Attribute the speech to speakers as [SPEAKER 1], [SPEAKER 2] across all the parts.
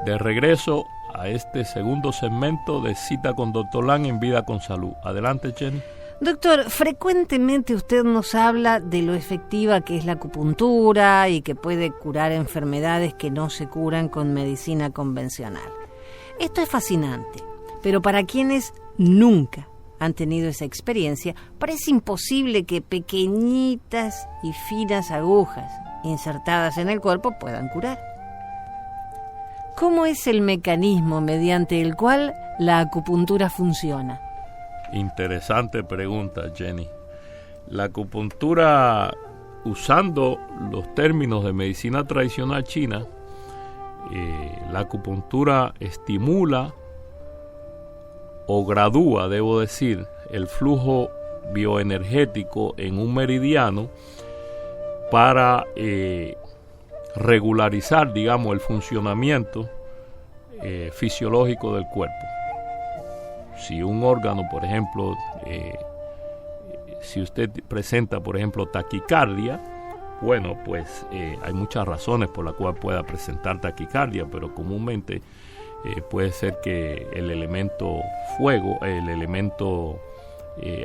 [SPEAKER 1] De regreso a este segundo segmento de Cita con Dr. Lang en Vida con Salud. Adelante, Jenny.
[SPEAKER 2] Doctor, frecuentemente usted nos habla de lo efectiva que es la acupuntura y que puede curar enfermedades que no se curan con medicina convencional. Esto es fascinante, pero para quienes nunca han tenido esa experiencia, parece imposible que pequeñitas y finas agujas insertadas en el cuerpo puedan curar. ¿Cómo es el mecanismo mediante el cual la acupuntura funciona?
[SPEAKER 1] Interesante pregunta, Jenny. La acupuntura, usando los términos de medicina tradicional china, la acupuntura estimula o gradúa, debo decir, el flujo bioenergético en un meridiano para regularizar, digamos, el funcionamiento fisiológico del cuerpo. Si un órgano, por ejemplo, si usted presenta, por ejemplo, taquicardia, bueno, pues hay muchas razones por las cuales pueda presentar taquicardia, pero comúnmente puede ser que el elemento fuego, el elemento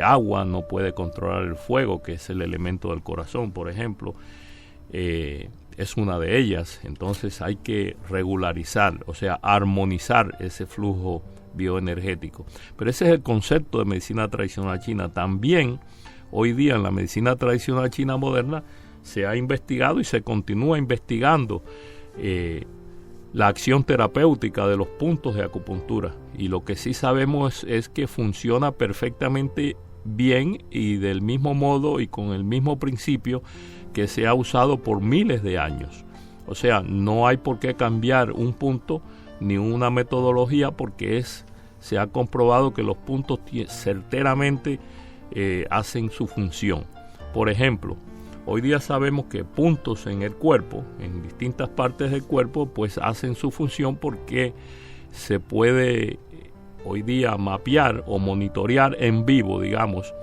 [SPEAKER 1] agua no puede controlar el fuego, que es el elemento del corazón, por ejemplo, es una de ellas. Entonces hay que regularizar, o sea, armonizar ese flujo bioenergético. Pero ese es el concepto de medicina tradicional china. También hoy día en la medicina tradicional china moderna se ha investigado y se continúa investigando la acción terapéutica de los puntos de acupuntura, y lo que sí sabemos es que funciona perfectamente bien y del mismo modo y con el mismo principio que se ha usado por miles de años. O sea, no hay por qué cambiar un punto ni una metodología, porque se ha comprobado que los puntos certeramente hacen su función. Por ejemplo, hoy día sabemos que puntos en el cuerpo, en distintas partes del cuerpo, pues hacen su función porque se puede hoy día mapear o monitorear en vivo, digamos,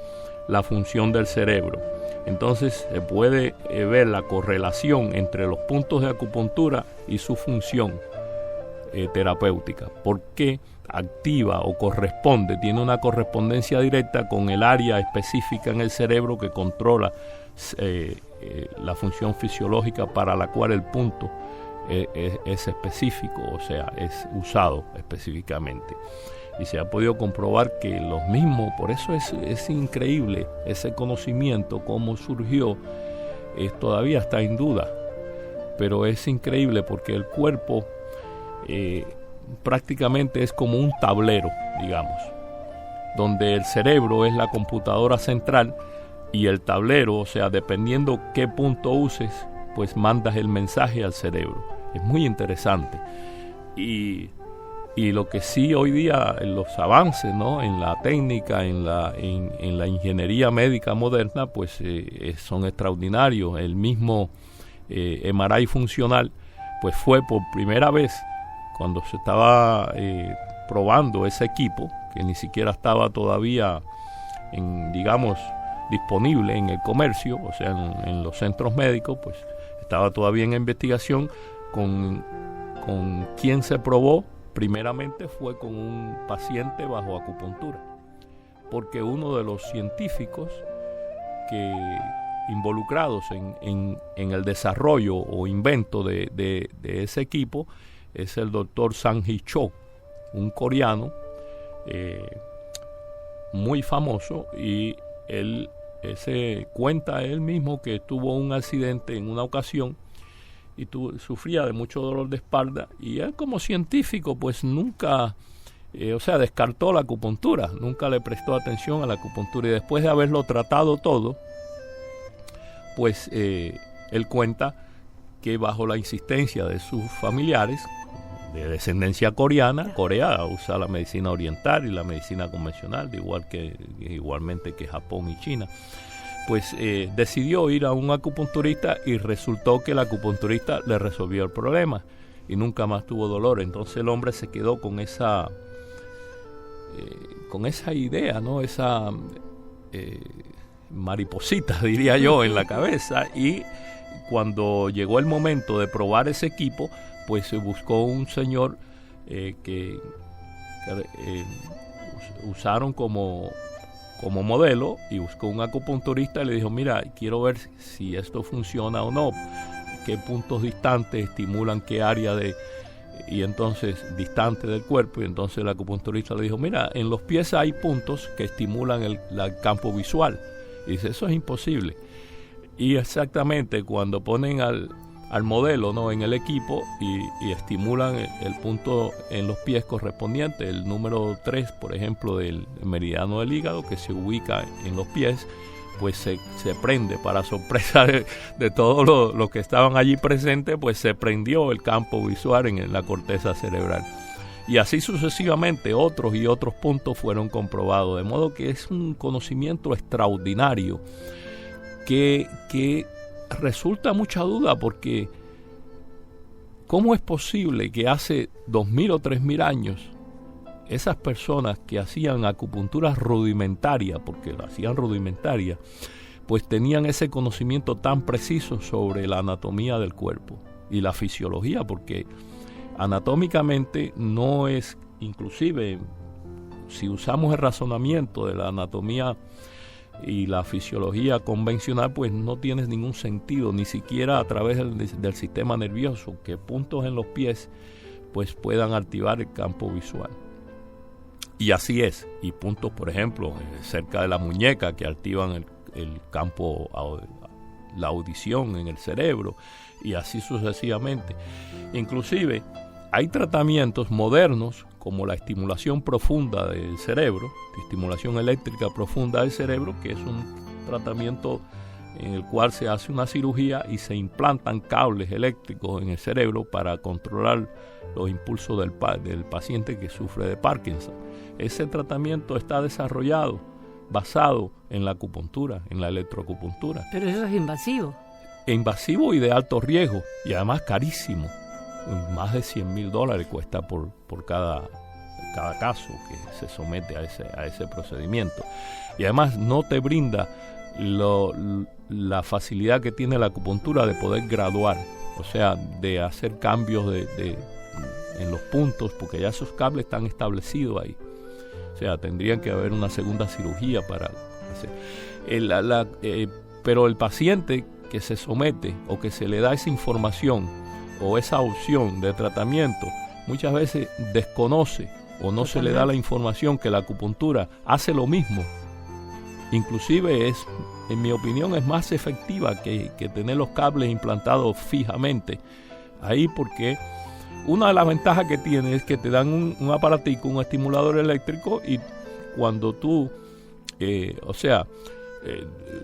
[SPEAKER 1] la función del cerebro. Entonces se puede ver la correlación entre los puntos de acupuntura y su función terapéutica, porque activa o corresponde, tiene una correspondencia directa con el área específica en el cerebro que controla la función fisiológica para la cual el punto es específico, o sea, es usado específicamente. Y se ha podido comprobar que los mismos, por eso es increíble ese conocimiento, cómo surgió, todavía está en duda, pero es increíble porque el cuerpo prácticamente es como un tablero, digamos, donde el cerebro es la computadora central y el tablero, o sea, dependiendo qué punto uses, pues mandas el mensaje al cerebro. Es muy interesante. Y lo que sí hoy día, los avances, ¿no?, en la técnica, en la ingeniería médica moderna, pues son extraordinarios. El mismo MRI funcional, pues fue por primera vez cuando se estaba probando ese equipo, que ni siquiera estaba todavía, digamos, disponible en el comercio, o sea, en los centros médicos, pues estaba todavía en investigación. Con quien se probó primeramente fue con un paciente bajo acupuntura, porque uno de los científicos involucrados en el desarrollo o invento de ese equipo es el doctor Sang-Hee Cho, un coreano muy famoso, y él cuenta él mismo que tuvo un accidente en una ocasión y sufría de mucho dolor de espalda, y él como científico pues nunca, descartó la acupuntura, nunca le prestó atención a la acupuntura, y después de haberlo tratado todo, pues él cuenta que bajo la insistencia de sus familiares de descendencia coreana, Corea usa la medicina oriental y la medicina convencional, igualmente que Japón y China, pues decidió ir a un acupunturista, y resultó que el acupunturista le resolvió el problema y nunca más tuvo dolor. Entonces el hombre se quedó con esa idea, ¿no?, esa mariposita, diría yo, en la cabeza, y cuando llegó el momento de probar ese equipo, pues se buscó un señor que usaron como modelo, y buscó un acupunturista y le dijo, mira, quiero ver si esto funciona o no, qué puntos distantes estimulan qué área y entonces distante del cuerpo. Y entonces el acupunturista le dijo, mira, en los pies hay puntos que estimulan el campo visual. Y dice, eso es imposible. Y exactamente cuando ponen al modelo, ¿no?, en el equipo y estimulan el punto en los pies correspondiente, el número 3, por ejemplo, del meridiano del hígado, que se ubica en los pies, pues se prende, para sorpresa de todos los que estaban allí presentes, pues se prendió el campo visual en la corteza cerebral. Y así sucesivamente otros y otros puntos fueron comprobados, de modo que es un conocimiento extraordinario que resulta mucha duda, porque ¿cómo es posible que hace 2.000 o 3.000 años esas personas que hacían acupuntura rudimentaria, porque la hacían rudimentaria, pues tenían ese conocimiento tan preciso sobre la anatomía del cuerpo y la fisiología? Porque anatómicamente no es, inclusive si usamos el razonamiento de la anatomía y la fisiología convencional, pues no tiene ningún sentido, ni siquiera a través del sistema nervioso, que puntos en los pies pues puedan activar el campo visual. Y así es, y puntos, por ejemplo, cerca de la muñeca, que activan el campo, la audición en el cerebro, y así sucesivamente. Inclusive hay tratamientos modernos como la estimulación profunda del cerebro, estimulación eléctrica profunda del cerebro, que es un tratamiento en el cual se hace una cirugía y se implantan cables eléctricos en el cerebro para controlar los impulsos del paciente que sufre de Parkinson. Ese tratamiento está desarrollado basado en la acupuntura, en la electroacupuntura.
[SPEAKER 2] Pero eso es invasivo.
[SPEAKER 1] Invasivo y de alto riesgo, y además carísimo. Más de $100,000 cuesta por cada caso que se somete a ese procedimiento. Y además no te brinda la facilidad que tiene la acupuntura de poder graduar, o sea, de hacer cambios en los puntos, porque ya esos cables están establecidos ahí. O sea, tendrían que haber una segunda cirugía para hacer. Pero el paciente que se somete o que se le da esa información o esa opción de tratamiento, muchas veces desconoce o no se le da la información que la acupuntura hace lo mismo. Inclusive en mi opinión, es más efectiva que tener los cables implantados fijamente ahí, porque una de las ventajas que tiene es que te dan un aparatico, un estimulador eléctrico, y cuando tú,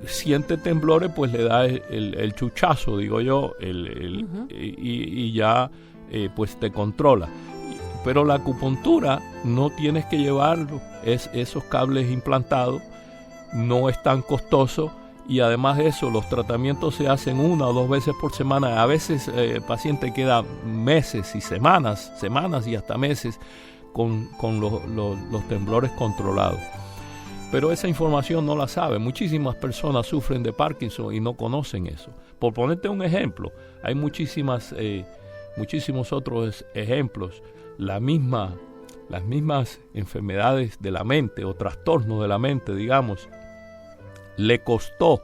[SPEAKER 1] siente temblores, pues le da el chuchazo, digo yo, y ya pues te controla. Pero la acupuntura no tienes que llevarlo, esos cables implantados, no es tan costoso, y además de eso los tratamientos se hacen 1 o 2 veces por semana. A veces el paciente queda meses y semanas y hasta meses con los temblores controlados. Pero esa información no la sabe. Muchísimas personas sufren de Parkinson y no conocen eso. Por ponerte un ejemplo, hay muchísimos otros ejemplos. Las mismas enfermedades de la mente o trastornos de la mente, digamos, le costó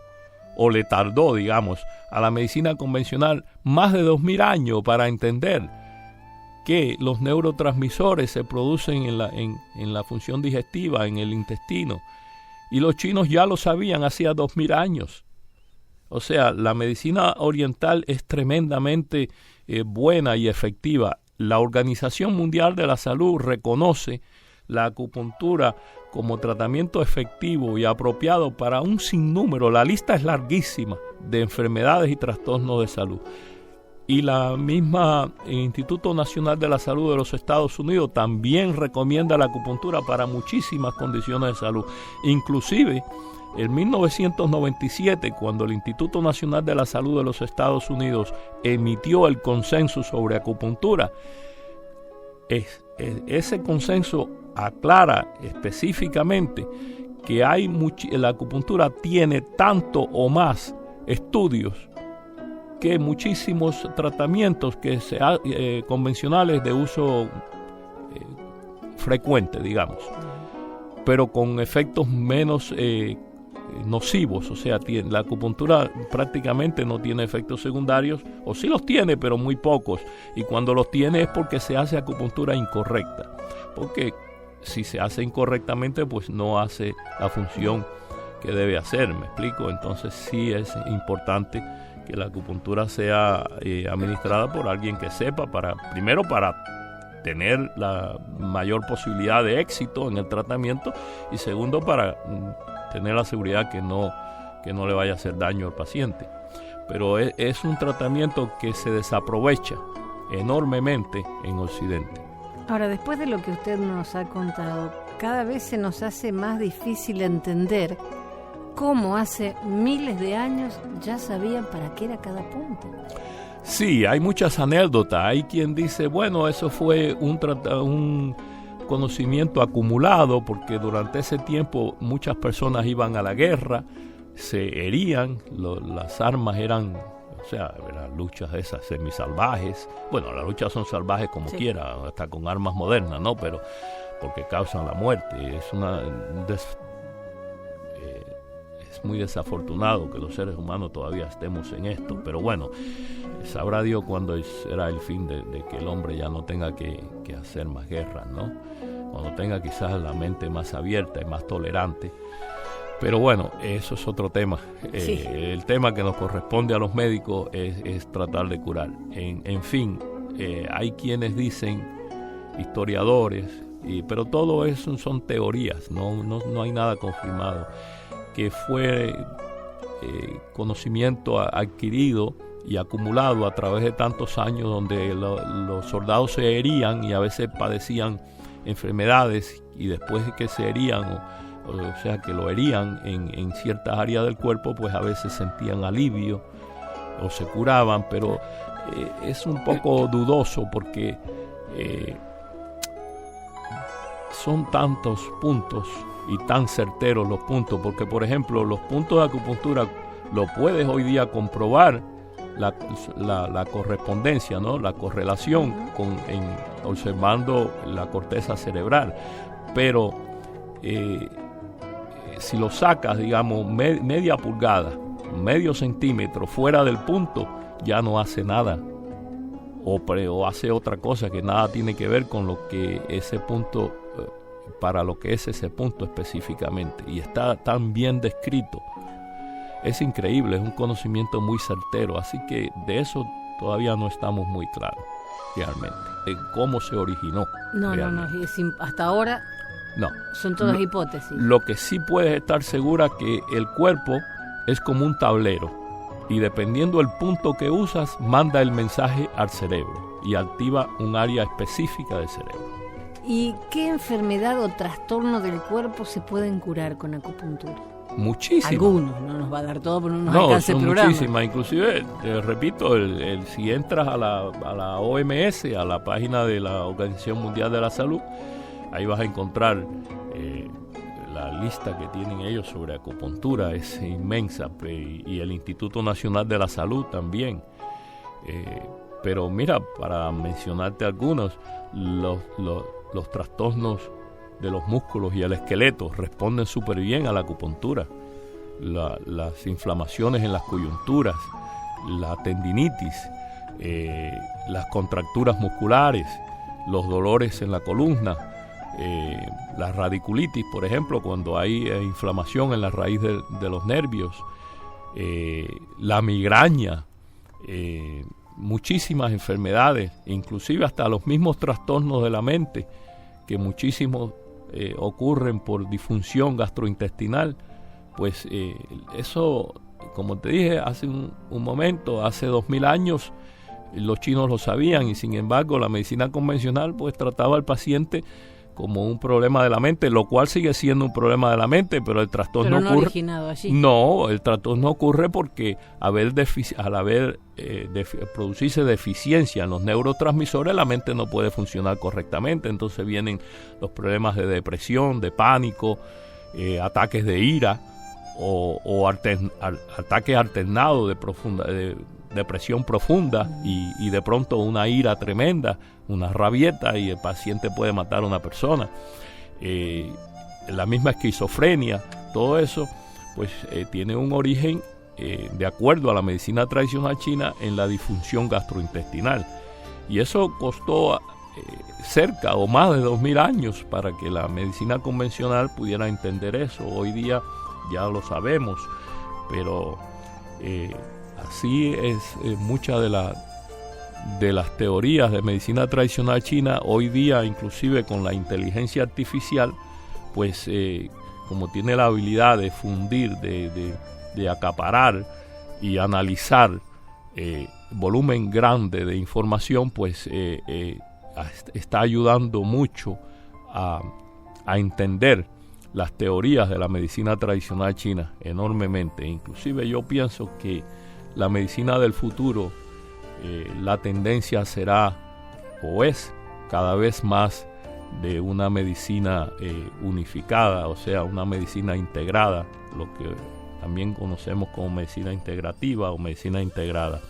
[SPEAKER 1] o le tardó, digamos, a la medicina convencional más de 2.000 años para entender que los neurotransmisores se producen en la función digestiva, en el intestino. Y los chinos ya lo sabían hacía 2.000 años. O sea, la medicina oriental es tremendamente buena y efectiva. La Organización Mundial de la Salud reconoce la acupuntura como tratamiento efectivo y apropiado para un sinnúmero, la lista es larguísima, de enfermedades y trastornos de salud. Y la misma Instituto Nacional de la Salud de los Estados Unidos también recomienda la acupuntura para muchísimas condiciones de salud. Inclusive, en 1997, cuando el Instituto Nacional de la Salud de los Estados Unidos emitió el consenso sobre acupuntura, ese consenso aclara específicamente que la acupuntura tiene tanto o más estudios que muchísimos tratamientos que convencionales de uso frecuente, digamos, pero con efectos menos nocivos. O sea, la acupuntura prácticamente no tiene efectos secundarios, o sí los tiene, pero muy pocos, y cuando los tiene es porque se hace acupuntura incorrecta, porque si se hace incorrectamente, pues no hace la función que debe hacer, ¿me explico? Entonces sí es importante que la acupuntura sea administrada por alguien que sepa, primero para tener la mayor posibilidad de éxito en el tratamiento, y segundo para tener la seguridad que no le vaya a hacer daño al paciente. Pero es un tratamiento que se desaprovecha enormemente en Occidente.
[SPEAKER 2] Ahora, después de lo que usted nos ha contado, cada vez se nos hace más difícil entender cómo hace miles de años ya sabían para qué era cada punto.
[SPEAKER 1] Sí, hay muchas anécdotas. Hay quien dice, bueno, eso fue un conocimiento acumulado, porque durante ese tiempo muchas personas iban a la guerra, se herían, las armas eran, o sea, las luchas esas semisalvajes. Bueno, las luchas son salvajes como quiera, hasta con armas modernas, ¿no? Pero porque causan la muerte. Es muy desafortunado que los seres humanos todavía estemos en esto, pero bueno, sabrá Dios cuándo será el fin de que el hombre ya no tenga que hacer más guerras, ¿no? Cuando tenga quizás la mente más abierta y más tolerante. Pero bueno, eso es otro tema. Sí. El tema que nos corresponde a los médicos es tratar de curar. En fin, hay quienes dicen, historiadores, pero todo eso son teorías, no hay nada confirmado, que fue conocimiento adquirido y acumulado a través de tantos años, donde los soldados se herían y a veces padecían enfermedades, y después de que se herían, o sea que lo herían en ciertas áreas del cuerpo, pues a veces sentían alivio o se curaban, pero es un poco dudoso, porque son tantos puntos y tan certeros los puntos, porque por ejemplo los puntos de acupuntura lo puedes hoy día comprobar, la correspondencia, ¿no? La correlación observando la corteza cerebral, pero si lo sacas, digamos, media pulgada, medio centímetro fuera del punto, ya no hace nada, o hace otra cosa que nada tiene que ver con lo que ese punto, para lo que es ese punto específicamente, y está tan bien descrito. Es increíble, es un conocimiento muy certero, así que de eso todavía no estamos muy claros realmente, de cómo se originó.
[SPEAKER 2] No, hasta ahora
[SPEAKER 1] no.
[SPEAKER 2] Son todas hipótesis.
[SPEAKER 1] Lo que sí puedes estar segura que el cuerpo es como un tablero, y dependiendo del punto que usas, manda el mensaje al cerebro y activa un área específica del cerebro.
[SPEAKER 2] ¿Y qué enfermedad o trastorno del cuerpo se pueden curar con acupuntura?
[SPEAKER 1] Muchísimas.
[SPEAKER 2] Algunos, no nos va a dar todo, pero no nos alcanza el programa.
[SPEAKER 1] Muchísimas. Inclusive, te repito, si entras a la OMS, a la página de la Organización Mundial de la Salud, ahí vas a encontrar la lista que tienen ellos sobre acupuntura, es inmensa, y el Instituto Nacional de la Salud también. Pero mira, para mencionarte algunos, los trastornos de los músculos y el esqueleto responden súper bien a la acupuntura. Las inflamaciones en las coyunturas, la tendinitis, las contracturas musculares, los dolores en la columna, la radiculitis, por ejemplo, cuando hay inflamación en la raíz de los nervios, la migraña, muchísimas enfermedades, inclusive hasta los mismos trastornos de la mente, que muchísimos ocurren por disfunción gastrointestinal. Pues eso, como te dije hace un momento, hace 2000 años los chinos lo sabían, y sin embargo la medicina convencional pues trataba al paciente como un problema de la mente, lo cual sigue siendo un problema de la mente, pero el trastorno
[SPEAKER 2] no
[SPEAKER 1] ocurre.
[SPEAKER 2] Originado allí.
[SPEAKER 1] No, el trastorno ocurre porque al producirse deficiencia en los neurotransmisores, la mente no puede funcionar correctamente. Entonces vienen los problemas de depresión, de pánico, ataques de ira o ataques alternados de depresión profunda y de pronto una ira tremenda, una rabieta, y el paciente puede matar a una persona. La misma esquizofrenia, todo eso pues tiene un origen, de acuerdo a la medicina tradicional china, en la disfunción gastrointestinal. Y eso costó cerca o más de 2000 años para que la medicina convencional pudiera entender eso. Hoy día ya lo sabemos, pero así es muchas de las teorías de medicina tradicional china hoy día, inclusive con la inteligencia artificial, pues como tiene la habilidad de fundir, de acaparar y analizar volumen grande de información, pues está ayudando mucho a entender las teorías de la medicina tradicional china enormemente. Inclusive yo pienso que la medicina del futuro, la tendencia será o es cada vez más de una medicina unificada, o sea, una medicina integrada, lo que también conocemos como medicina integrativa o medicina integrada,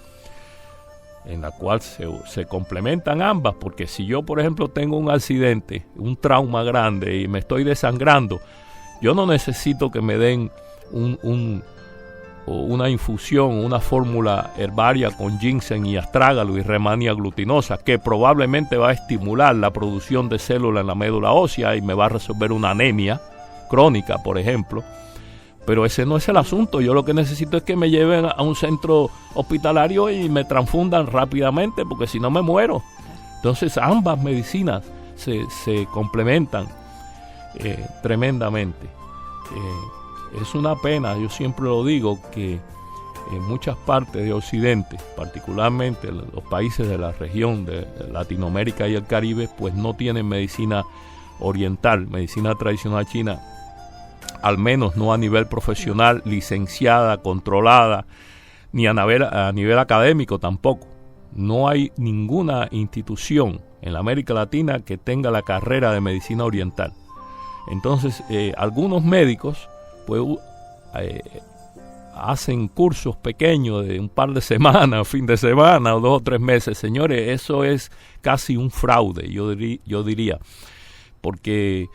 [SPEAKER 1] en la cual se complementan ambas, porque si yo, por ejemplo, tengo un accidente, un trauma grande y me estoy desangrando, yo no necesito que me den una infusión, una fórmula herbaria con ginseng y astrágalo y remania glutinosa, que probablemente va a estimular la producción de células en la médula ósea y me va a resolver una anemia crónica, por ejemplo. Pero ese no es el asunto. Yo lo que necesito es que me lleven a un centro hospitalario y me transfundan rápidamente, porque si no me muero. Entonces ambas medicinas se complementan tremendamente. Es una pena, yo siempre lo digo, que en muchas partes de Occidente, particularmente los países de la región de Latinoamérica y el Caribe, pues no tienen medicina oriental, medicina tradicional china, al menos no a nivel profesional, licenciada, controlada, ni a nivel académico tampoco. No hay ninguna institución en la América Latina que tenga la carrera de medicina oriental. Entonces, algunos médicos pues hacen cursos pequeños de un par de semanas, fin de semana o 2 o 3 meses. Señores, eso es casi un fraude, yo diría, porque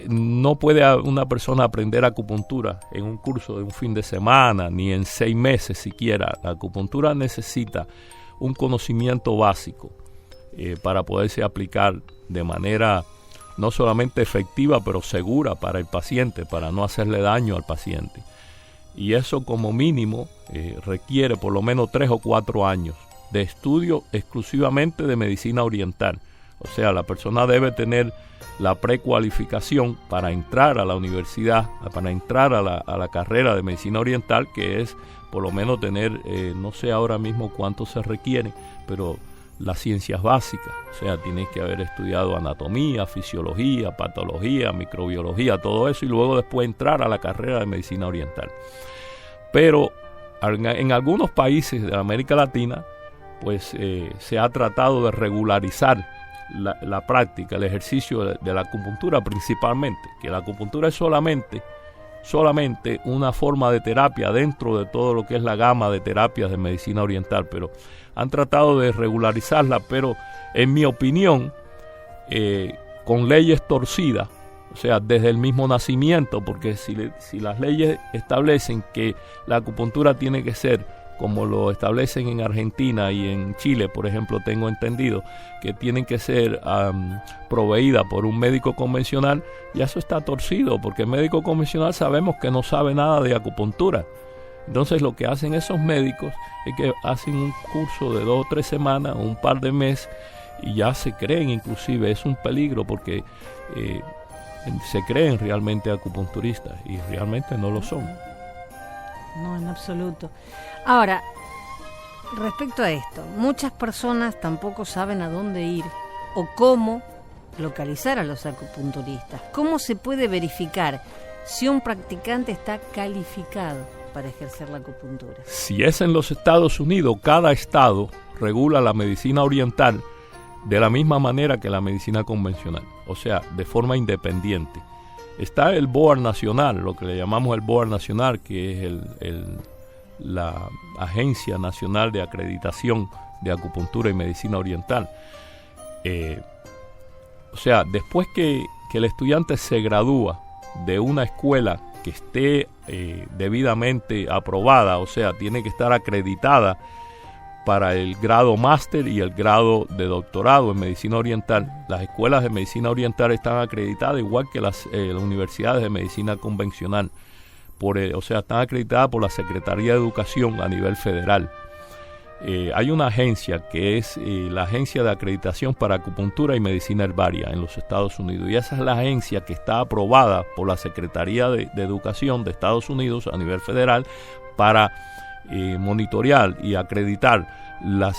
[SPEAKER 1] no puede una persona aprender acupuntura en un curso de un fin de semana, ni en 6 meses siquiera. La acupuntura necesita un conocimiento básico para poderse aplicar de manera no solamente efectiva, pero segura para el paciente, para no hacerle daño al paciente. Y eso como mínimo requiere por lo menos 3 o 4 años de estudio exclusivamente de medicina oriental. O sea, la persona debe tener la precualificación para entrar a la universidad, para entrar a la carrera de medicina oriental, que es por lo menos tener, no sé ahora mismo cuánto se requiere, pero las ciencias básicas. O sea, tienes que haber estudiado anatomía, fisiología, patología, microbiología, todo eso, y luego después entrar a la carrera de medicina oriental. Pero en algunos países de América Latina, pues se ha tratado de regularizar la práctica, el ejercicio de la acupuntura principalmente, que la acupuntura es solamente una forma de terapia dentro de todo lo que es la gama de terapias de medicina oriental, pero han tratado de regularizarla, pero en mi opinión con leyes torcidas, o sea, desde el mismo nacimiento, porque si las leyes establecen que la acupuntura tiene que ser como lo establecen en Argentina y en Chile, por ejemplo, tengo entendido que tienen que ser proveídas por un médico convencional, ya eso está torcido, porque el médico convencional sabemos que no sabe nada de acupuntura. Entonces lo que hacen esos médicos es que hacen un curso de 2 o 3 semanas, un par de meses, y ya se creen, inclusive es un peligro porque se creen realmente acupunturistas y realmente no lo son.
[SPEAKER 2] No, en absoluto. Ahora, respecto a esto, muchas personas tampoco saben a dónde ir o cómo localizar a los acupunturistas. ¿Cómo se puede verificar si un practicante está calificado para ejercer la acupuntura?
[SPEAKER 1] Si es en los Estados Unidos, cada estado regula la medicina oriental de la misma manera que la medicina convencional, o sea, de forma independiente. Está el Board Nacional, lo que le llamamos el Board Nacional, que es la Agencia Nacional de Acreditación de Acupuntura y Medicina Oriental. O sea, después que el estudiante se gradúa de una escuela que esté debidamente aprobada, o sea, tiene que estar acreditada para el grado máster y el grado de doctorado en medicina oriental. Las escuelas de medicina oriental están acreditadas igual que las universidades de medicina convencional, o sea, están acreditadas por la Secretaría de Educación a nivel federal. Hay una agencia que es la Agencia de Acreditación para Acupuntura y Medicina Herbaria en los Estados Unidos, y esa es la agencia que está aprobada por la Secretaría de Educación de Estados Unidos a nivel federal para monitorear y acreditar los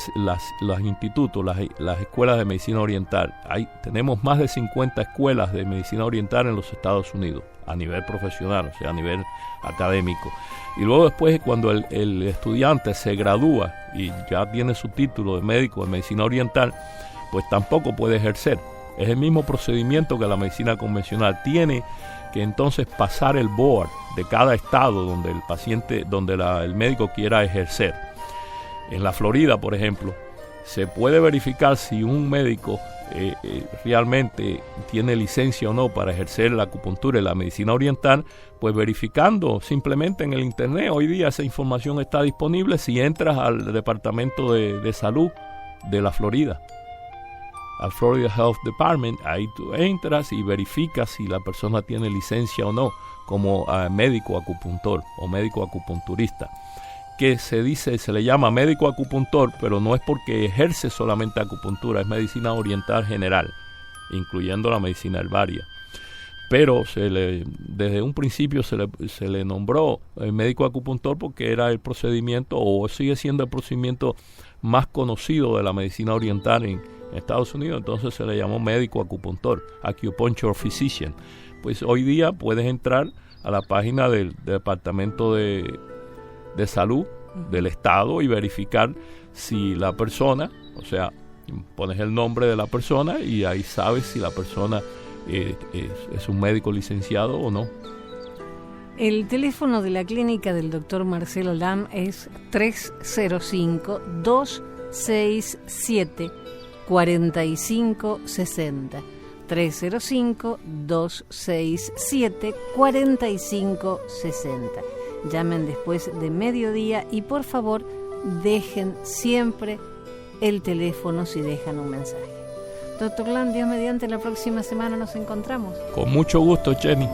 [SPEAKER 1] institutos, las escuelas de medicina oriental. Tenemos más de 50 escuelas de medicina oriental en los Estados Unidos a nivel profesional, o sea, a nivel académico. Y luego después, cuando el estudiante se gradúa y ya tiene su título de médico de medicina oriental, pues tampoco puede ejercer. Es el mismo procedimiento que la medicina convencional. Tiene que entonces pasar el board de cada estado donde el paciente, el médico quiera ejercer. En la Florida, por ejemplo, se puede verificar si un médico realmente tiene licencia o no para ejercer la acupuntura y la medicina oriental, pues verificando simplemente en el internet. Hoy día esa información está disponible si entras al Departamento de Salud de la Florida, al Florida Health Department. Ahí tú entras y verificas si la persona tiene licencia o no como médico acupuntor o médico acupunturista, que se le llama médico acupuntor, pero no es porque ejerce solamente acupuntura, es medicina oriental general, incluyendo la medicina herbaria. Pero desde un principio se le nombró médico acupuntor porque era el procedimiento, o sigue siendo el procedimiento más conocido de la medicina oriental en Estados Unidos. Entonces se le llamó médico acupuntor, acupuncture physician. Pues hoy día puedes entrar a la página del Departamento de Salud del Estado y verificar si la persona, o sea, pones el nombre de la persona y ahí sabes si la persona es un médico licenciado o no.
[SPEAKER 2] El teléfono de la clínica del doctor Marcelo Lam es 305-267-4560. 305-267-4560. Llamen después de mediodía y por favor dejen siempre el teléfono si dejan un mensaje. Doctor Lam, Dios mediante, la próxima semana nos encontramos.
[SPEAKER 1] Con mucho gusto, Jenny.